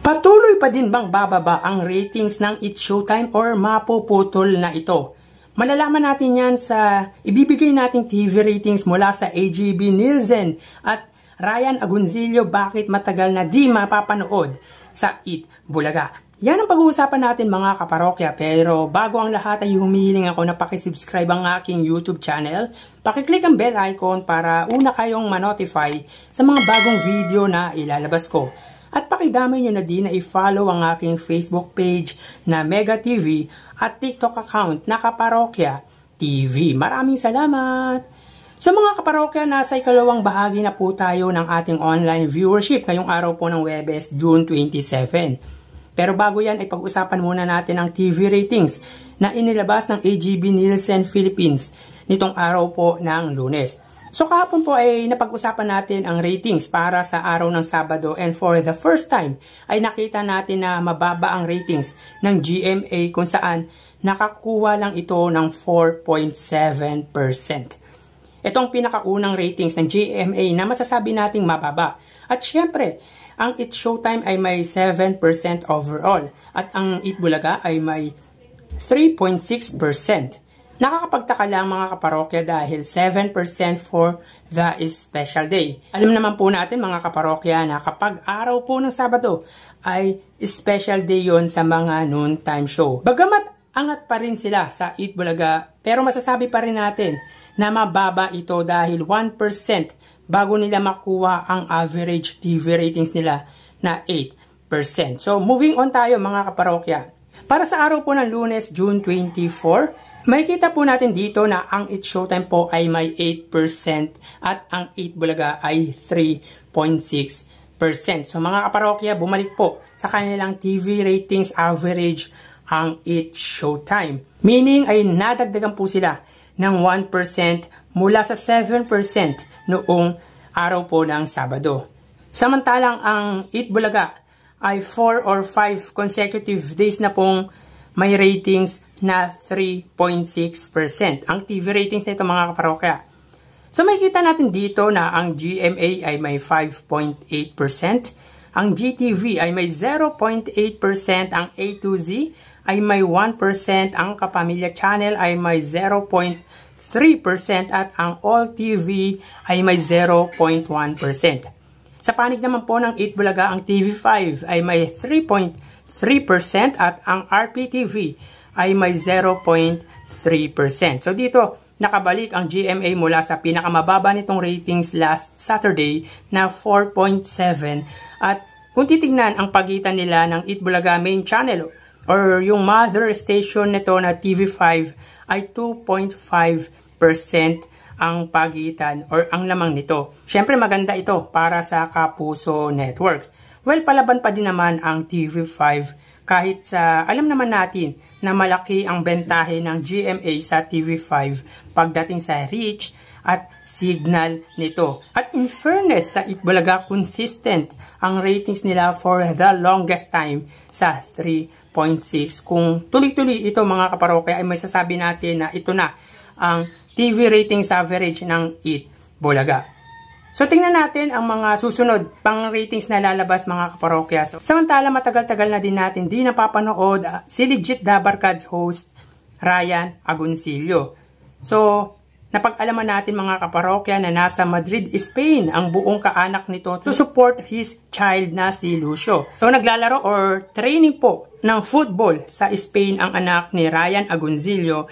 Patuloy pa din bang bababa ang ratings ng It's Showtime or mapuputol na ito? Malalaman natin yan sa ibibigay nating TV ratings mula sa AGB Nielsen at Ryan Agoncillo, bakit matagal na di mapapanood sa Eat Bulaga. Yan ang pag-uusapan natin mga kaparokya, pero bago ang lahat ay humihiling ako na pakisubscribe ang aking YouTube channel. Pakiclick ang bell icon para una kayong manotify sa mga bagong video na ilalabas ko. At pakidamay nyo na din na i-follow ang aking Facebook page na Mega TV at TikTok account na Kaparokya TV. Maraming salamat! Sa mga kaparokya, nasa ikalawang bahagi na po tayo ng ating online viewership ngayong araw po ng Huwebes, June 27. Pero bago yan ay pag-usapan muna natin ang TV ratings na inilabas ng AGB Nielsen Philippines nitong araw po ng Lunes. So kahapon po ay napag-usapan natin ang ratings para sa araw ng Sabado, and for the first time ay nakita natin na mababa ang ratings ng GMA kung saan nakakuha lang ito ng 4.7%. Itong pinakaunang ratings ng GMA na masasabi nating mababa. At syempre, ang It's Showtime ay may 7% overall at ang Eat Bulaga ay may 3.6%. Nakakapagtaka lang mga kaparokya dahil 7% for the special day. Alam naman po natin mga kaparokya na kapag araw po ng Sabado ay special day yon sa mga noontime show. Bagamat angat pa rin sila sa Eat Bulaga, pero masasabi pa rin natin na mababa ito dahil 1% bago nila makuha ang average TV ratings nila na 8%. So moving on tayo mga kaparokya. Para sa araw po ng Lunes, June 24, makikita po natin dito na ang It's Showtime po ay may 8% at ang Eat Bulaga ay 3.6%. So mga kaparokya, bumalik po sa kanilang TV ratings average ang It's Showtime. Meaning ay nadagdagan po sila ng 1% mula sa 7% noong araw po ng Sabado. Samantalang ang Eat Bulaga ay 4 or 5 consecutive days na pong may ratings na 3.6%. Ang TV ratings nito mga kaparokya. So makikita natin dito na ang GMA ay may 5.8%, ang GTV ay may 0.8%, ang A to Z ay may 1%, ang Kapamilya Channel ay may 0.3% at ang All TV ay may 0.1%. Sa panig naman po ng Eat Bulaga, ang TV5 ay may 3.3% at ang RPTV ay may 0.3%. So dito, nakabalik ang GMA mula sa pinakamababa nitong ratings last Saturday na 4.7, at kung titignan ang pagitan nila ng Eat Bulaga main channel or yung mother station nito na TV5 ay 2.5% ang pagitan or ang lamang nito. Syempre maganda ito para sa Kapuso Network. Well, palaban pa din naman ang TV5 kahit sa alam naman natin na malaki ang bentahe ng GMA sa TV5 pagdating sa reach at signal nito. At in fairness sa Eat Bulaga, consistent ang ratings nila for the longest time sa 3.6. Kung tuloy-tuloy ito mga kaparokya ay may sasabi natin na ito na ang TV ratings average ng Eat Bulaga. So tingnan natin ang mga susunod pang ratings na lalabas mga kaparokya. So, samantala matagal-tagal na din natin di napapanood si Legit Dabarkad's host Ryan Agoncillo. So napag-alaman natin mga kaparokya na nasa Madrid, Spain ang buong kaanak nito to support his child na si Lucio. So naglalaro or training po ng football sa Spain ang anak ni Ryan Agoncillo,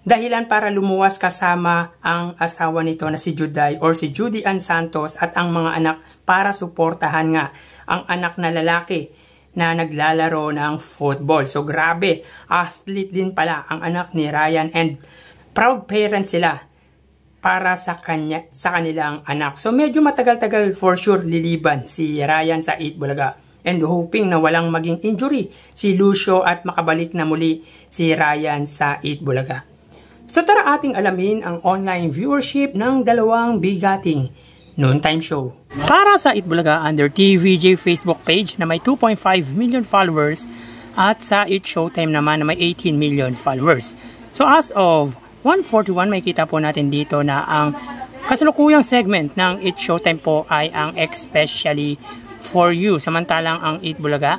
dahilan para lumuwas kasama ang asawa nito na si Juday or si Judy Ann Santos at ang mga anak para suportahan nga ang anak na lalaki na naglalaro ng football. So grabe, athlete din pala ang anak ni Ryan and proud parents sila para sa kanilang anak. So medyo matagal-tagal for sure liliban si Ryan sa Eat Bulaga, and hoping na walang maging injury si Lucio at makabalik na muli si Ryan sa Eat Bulaga. So tara ating alamin ang online viewership ng dalawang bigating noontime show. Para sa Eat Bulaga, under TVJ Facebook page na may 2.5 million followers at sa Eat Showtime naman na may 18 million followers. So as of 1:41, may kita po natin dito na ang kasalukuyang segment ng Eat Showtime po ay ang Especially For You. Samantalang ang Eat Bulaga,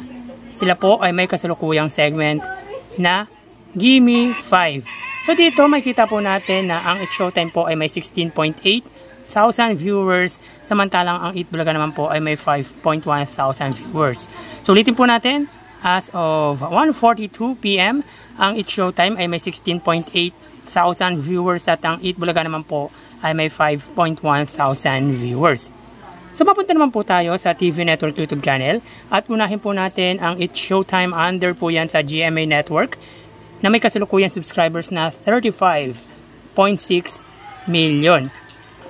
sila po ay may kasalukuyang segment na Gimme 5. So dito makikita po natin na ang It's Showtime po ay may 16.8 thousand viewers, samantalang ang Eat Bulaga naman po ay may 5.1 thousand viewers. So ulitin po natin, as of 1:42 PM, ang It's Showtime ay may 16.8 thousand viewers at ang Eat Bulaga naman po ay may 5.1 thousand viewers. So mapunta naman po tayo sa TV Network YouTube channel at unahin po natin ang It's Showtime, under po yan sa GMA Network na may kasalukuyang subscribers na 35.6 million.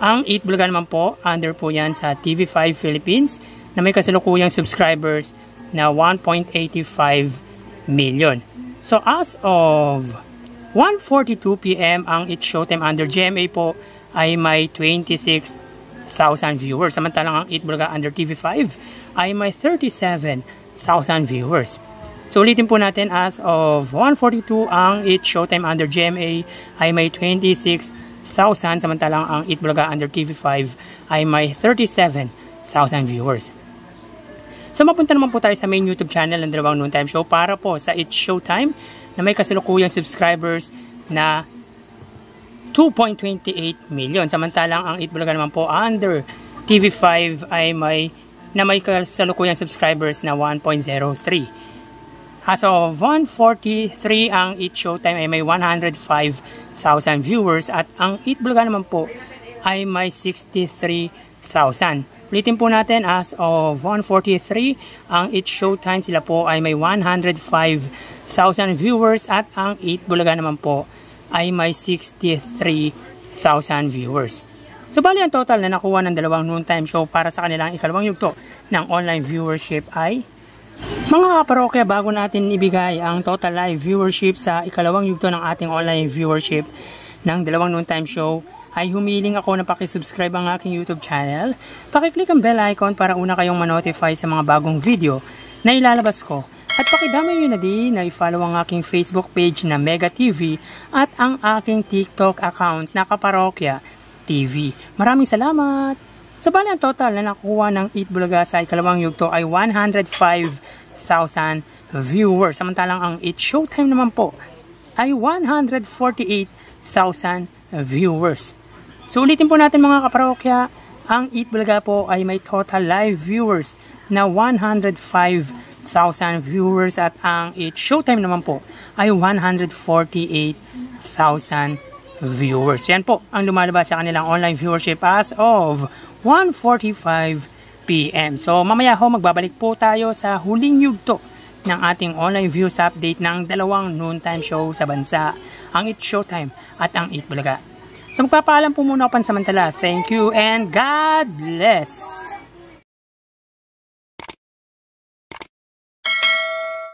Ang Eat Bulaga naman po, under po yan sa TV5 Philippines na may kasalukuyang subscribers na 1.85 million. So as of 1:42 PM, ang It's Showtime under GMA po ay may 26,000 viewers. Samantalang ang Eat Bulaga under TV5 ay may 37,000 viewers. So ulitin po natin, as of 1:42, ang It's Showtime under GMA ay may 26,000, samantalang ang Eat Bulaga under TV5 ay may 37,000 viewers. So mapunta naman po tayo sa main YouTube channel ng Dalawang Noontime Show para po sa It's Showtime na may kasalukuyang subscribers na 2.28 million. Samantalang ang Eat Bulaga naman po under TV5 ay may kasalukuyang subscribers na 1.03. As of 1:43, ang It's Showtime ay may 105,000 viewers at ang Eat Bulaga naman po ay may 63,000. Ulitin po natin, as of 1:43, ang It's Showtime, sila po ay may 105,000 viewers at ang Eat Bulaga naman po ay may 63,000 viewers. So bali ang total na nakuha ng Dalawang Noontime Show para sa kanilang ikalawang yugto ng online viewership ay, mga kaparokya, bago natin ibigay ang total live viewership sa ikalawang yugto ng ating online viewership ng Dalawang Noontime Show, ay humiling ako na pakisubscribe ang aking YouTube channel. Pakiclick ang bell icon para una kayong ma-notify sa mga bagong video na ilalabas ko. At pakidamay nyo na din na i-follow ang aking Facebook page na Mega TV at ang aking TikTok account na Kaparokya TV. Maraming salamat! So bali ang total na nakuha ng Eat Bulaga sa ikalawang yugto ay 105,000 viewers. Samantalang ang It's Showtime naman po ay 148,000 viewers. So ulitin po natin mga kaparokya, ang Eat Bulaga po ay may total live viewers na 105,000 viewers at ang It's Showtime naman po ay 148,000 viewers. Yan po ang lumalabas sa kanilang online viewership as of 1:45 PM. So mamaya ho, magbabalik po tayo sa huling yugto ng ating online views update ng Dalawang Noontime Show sa bansa, ang It's Showtime at ang Eat Bulaga. So magpapaalam po muna ako pansamantala. Thank you and God bless!